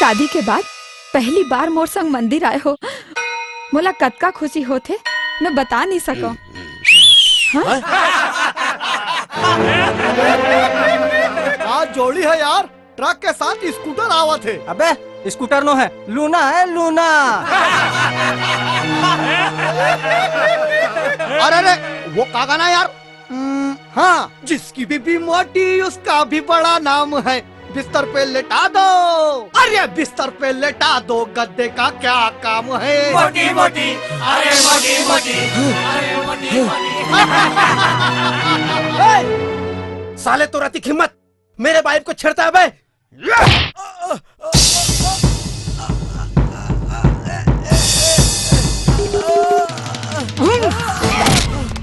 शादी के बाद पहली बार मोर संग मंदिर आए हो, मोला कतका खुशी होथे मैं बता नहीं सको। आज जोड़ी है यार, ट्रक के साथ स्कूटर आवा थे। अबे स्कूटर नो है, लूना है लूना। अरे वो कागा ना यार। हाँ, जिसकी बीबी मोटी उसका भी बड़ा नाम है। बिस्तर पे लेटा दो, अरे बिस्तर पे लेटा दो, गद्दे का क्या काम है। मोटी मोटी, अरे मोटी मोटी, अरे मोटी मोटी। साले तो राती हिम्मत मेरे वाइफ को छेड़ता है बे।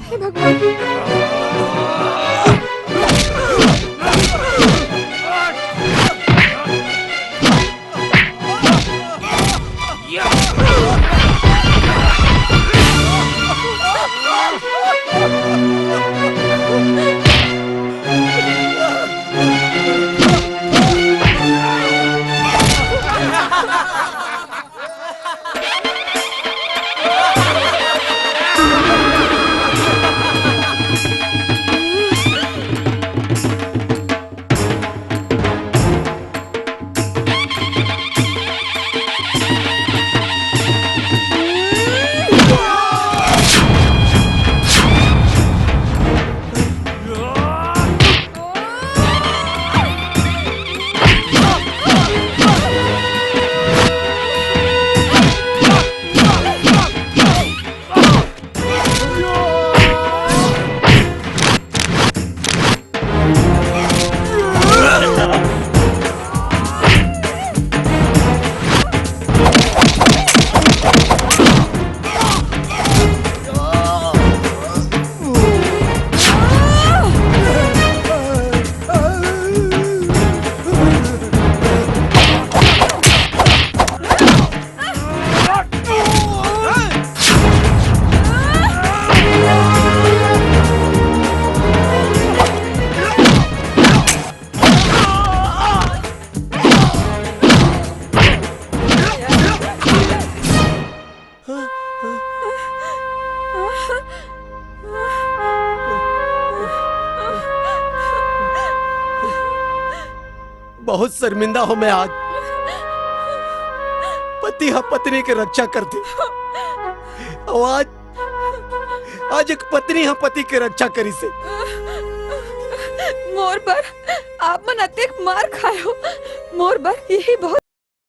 हे भगवान। बहुत शर्मिंदा हो मैं आज। पति हा पत्नी की रक्षा करती और आज एक पत्नी हा पति की रक्षा करी से। मोर पर आप मन अतेक मार खाए हो, मोर बर यही बहुत